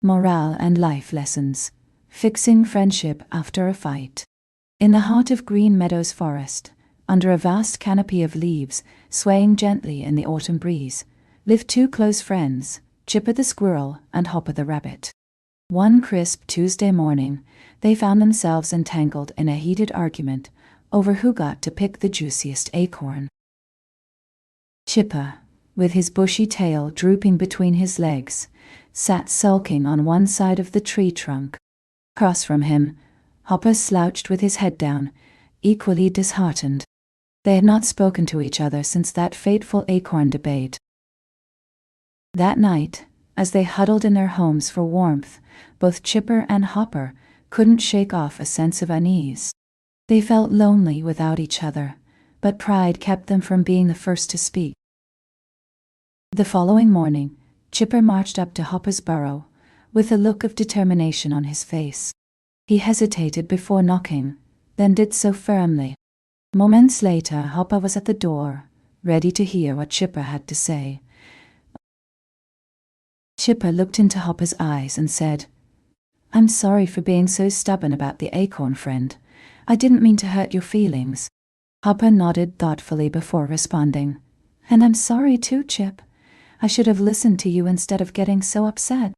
Morale and life lessons. Fixing friendship after a fight. In the heart of Green Meadows Forest, under a vast canopy of leaves swaying gently in the autumn breeze, lived two close friends, Chipper the squirrel and Hopper the rabbit. One crisp Tuesday morning, they found themselves entangled in a heated argument over who got to pick the juiciest acorn. Chipper, with his bushy tail drooping between his legs, sat sulking on one side of the tree trunk. Across from him, Hopper slouched with his head down, equally disheartened. They had not spoken to each other since that fateful acorn debate. That night, as they huddled in their homes for warmth, both Chipper and Hopper couldn't shake off a sense of unease. They felt lonely without each other, but pride kept them from being the first to speak. The following morning, Chipper marched up to Hopper's burrow, with a look of determination on his face. He hesitated before knocking, then did so firmly. Moments later, Hopper was at the door, ready to hear what Chipper had to say. Chipper looked into Hopper's eyes and said, "I'm sorry for being so stubborn about the acorn, friend. I didn't mean to hurt your feelings." Hopper nodded thoughtfully before responding, "And I'm sorry too, Chip. I should have listened to you instead of getting so upset."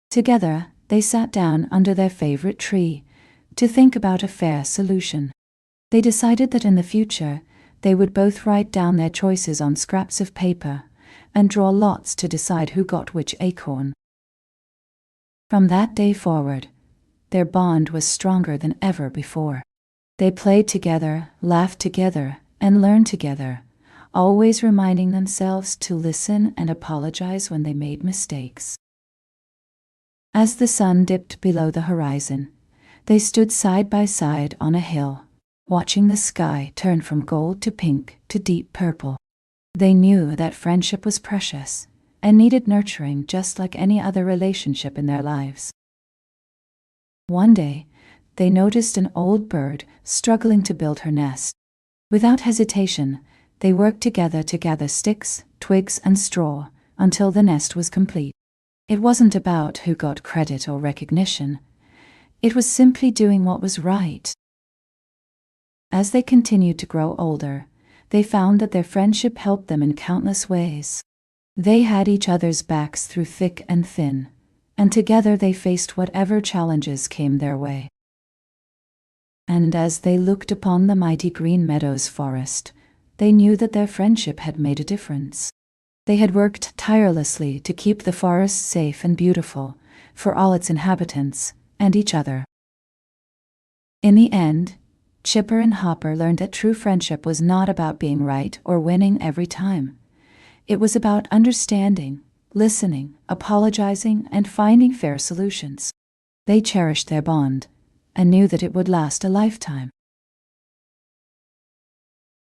Together, they sat down under their favorite tree to think about a fair solution. They decided that in the future, they would both write down their choices on scraps of paper and draw lots to decide who got which acorn. From that day forward, their bond was stronger than ever before. They played together, laughed together, and learned together, always reminding themselves to listen and apologize when they made mistakes. As the sun dipped below the horizon, they stood side by side on a hill, watching the sky turn from gold to pink to deep purple. They knew that friendship was precious and needed nurturing just like any other relationship in their lives. One day, they noticed an old bird struggling to build her nest. Without hesitation, they worked together to gather sticks, twigs, and straw until the nest was complete. It wasn't about who got credit or recognition. It was simply doing what was right. As they continued to grow older, they found that their friendship helped them in countless ways. They had each other's backs through thick and thin, and together they faced whatever challenges came their way. And as they looked upon the mighty Green Meadows Forest, they knew that their friendship had made a difference. They had worked tirelessly to keep the forest safe and beautiful for all its inhabitants and each other. In the end, Chipper and Hopper learned that true friendship was not about being right or winning every time. It was about understanding, listening, apologizing, and finding fair solutions. They cherished their bond and knew that it would last a lifetime.